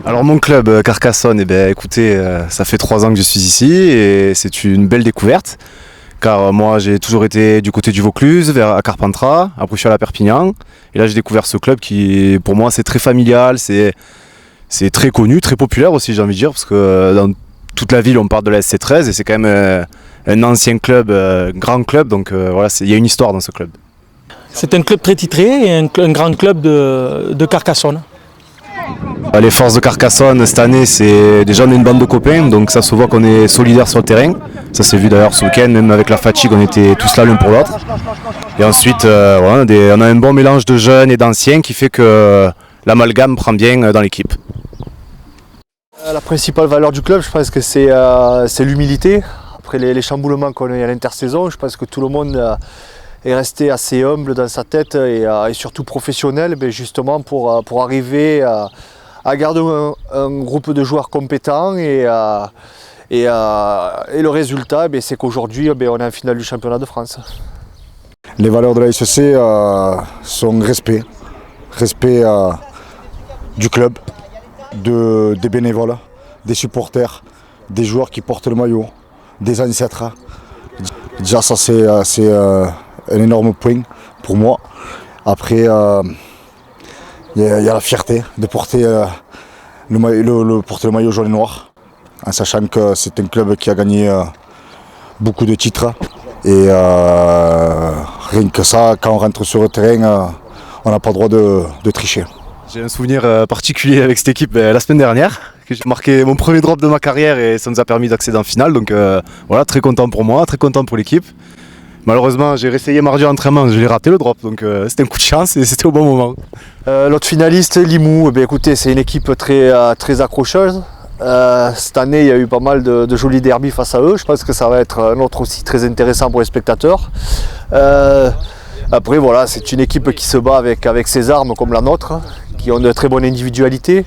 Alors mon club Carcassonne, écoutez, ça fait 3 ans que je suis ici et c'est une belle découverte. Car moi j'ai toujours été du côté du Vaucluse, vers à Carpentras, après je suis allé à Perpignan. Et là j'ai découvert ce club qui pour moi c'est très familial, c'est très connu, très populaire aussi j'ai envie de dire, parce que dans toute la ville on parle de la SC13 et c'est quand même un ancien club, grand club, donc voilà, il y a une histoire dans ce club. C'est un club très titré et un grand club de Carcassonne. Les forces de Carcassonne cette année, c'est déjà on est une bande de copains, donc ça se voit qu'on est solidaires sur le terrain. Ça s'est vu d'ailleurs ce week-end, même avec la fatigue, on était tous là l'un pour l'autre. Et ensuite, voilà, on a un bon mélange de jeunes et d'anciens qui fait que l'amalgame prend bien dans l'équipe. La principale valeur du club, je pense que c'est l'humilité. Après les chamboulements qu'on a eu à l'intersaison, je pense que tout le monde est resté assez humble dans sa tête et surtout professionnel, justement pour arriver à garder un groupe de joueurs compétents et le résultat, c'est qu'aujourd'hui on est en finale du championnat de France. Les valeurs de la SEC sont respect du club, des bénévoles, des supporters, des joueurs qui portent le maillot, des ancêtres. Déjà ça c'est un énorme point pour moi. Après il y a la fierté de porter le maillot jaune et noir, en sachant que c'est un club qui a gagné beaucoup de titres. Et rien que ça, quand on rentre sur le terrain, on n'a pas le droit de tricher. J'ai un souvenir particulier avec cette équipe la semaine dernière, que j'ai marqué mon premier drop de ma carrière et ça nous a permis d'accéder en finale. Donc voilà, très content pour moi, très content pour l'équipe. Malheureusement, j'ai réessayé mardi à l'entraînement, je l'ai raté le drop, donc c'était un coup de chance et c'était au bon moment. L'autre finaliste, Limoux, écoutez, c'est une équipe très accrocheuse. Cette année, il y a eu pas mal de jolis derbies face à eux. Je pense que ça va être un autre aussi très intéressant pour les spectateurs. Après, voilà, c'est une équipe qui se bat avec ses armes comme la nôtre, qui ont de très bonnes individualités.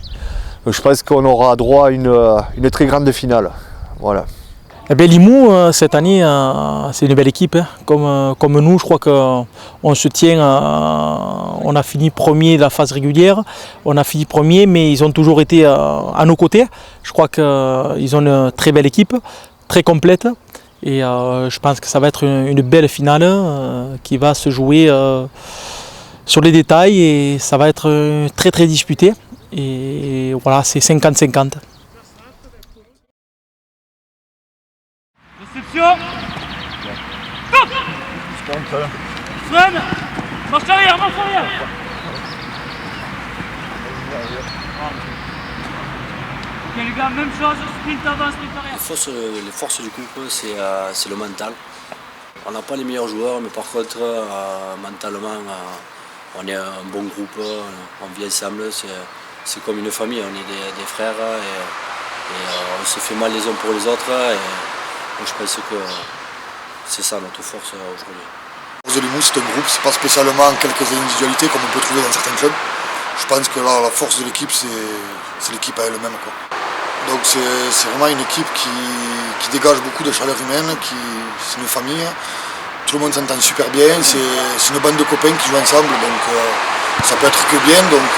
Donc, je pense qu'on aura droit à une très grande finale. Voilà. Limoux, cette année, c'est une belle équipe. Comme nous, je crois qu'on se tient. On a fini premier de la phase régulière. On a fini premier, mais ils ont toujours été à nos côtés. Je crois qu'ils ont une très belle équipe, très complète. Et je pense que ça va être une belle finale qui va se jouer sur les détails. Et ça va être très très disputé. Et voilà, c'est 50-50. Réception. Top. Freine. Marche arrière, marche arrière. Ok les gars, même chose, sprint avant, sprint arrière. Les forces du groupe, c'est le mental. On n'a pas les meilleurs joueurs, mais par contre, mentalement, on est un bon groupe, on vit ensemble, c'est comme une famille, on est des frères et on se fait mal les uns pour les autres. Donc je pense que c'est ça notre force aujourd'hui. La force de Limoux, c'est un groupe, c'est pas spécialement quelques individualités comme on peut trouver dans certains clubs. Je pense que là, la force de l'équipe, c'est l'équipe à elle-même, quoi. Donc c'est vraiment une équipe qui dégage beaucoup de chaleur humaine, c'est une famille. Tout le monde s'entend super bien, c'est une bande de copains qui jouent ensemble, donc ça peut être que bien. Donc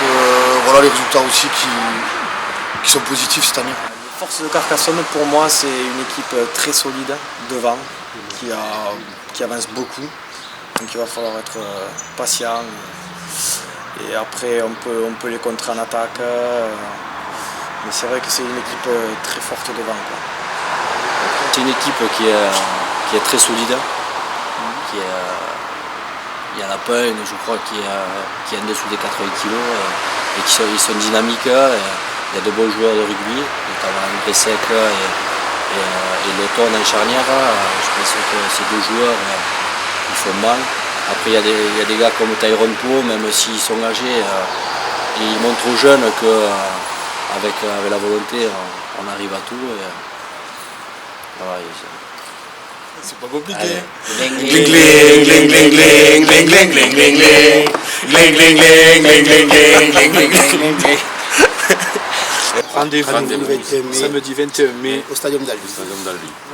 voilà les résultats aussi qui sont positifs cette année. La force de Carcassonne, pour moi, c'est une équipe très solide devant, qui avance beaucoup. Donc il va falloir être patient. Et après, on peut les contrer en attaque. Mais c'est vrai que c'est une équipe très forte devant, quoi. C'est une équipe qui est très solide. Il y en a pas une, je crois, qui est en dessous des 80 kg et qui sont dynamiques. Il y a de bons joueurs de rugby, notamment André Sec et l'automne en charnière. Je pense que ces deux joueurs, ils font mal. Après, il y a des gars comme Tyrone Poe, même s'ils sont âgés, et ils montrent aux jeunes qu'avec la volonté, on arrive à tout. Et, voilà, c'est pas compliqué. Rendez-vous samedi 21 mai au Stadium d'Albi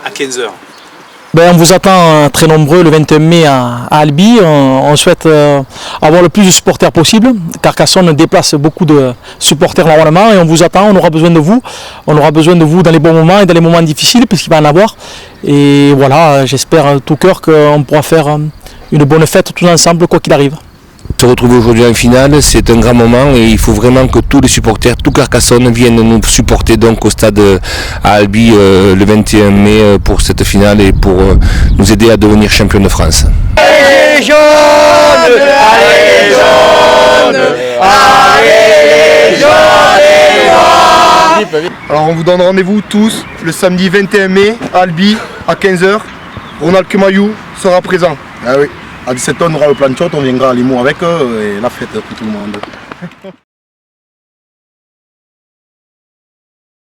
à 15h. On vous attend très nombreux le 21 mai à Albi. On souhaite avoir le plus de supporters possible. Carcassonne déplace beaucoup de supporters normalement et on vous attend, on aura besoin de vous. On aura besoin de vous dans les bons moments et dans les moments difficiles puisqu'il va en avoir. Et voilà, j'espère de tout cœur qu'on pourra faire une bonne fête tous ensemble quoi qu'il arrive. Se retrouver aujourd'hui en finale, c'est un grand moment et il faut vraiment que tous les supporters, tout Carcassonne viennent nous supporter donc au stade à Albi le 21 mai pour cette finale et pour nous aider à devenir champion de France. Allez jaunes, allez jaunes, allez jaunes. Alors on vous donne rendez-vous tous le samedi 21 mai à Albi à 15h. Ronald Kemayou sera présent. Ah oui. À 17h, on aura le plan de shot, on viendra à Limoux avec eux et la fête pour tout le monde.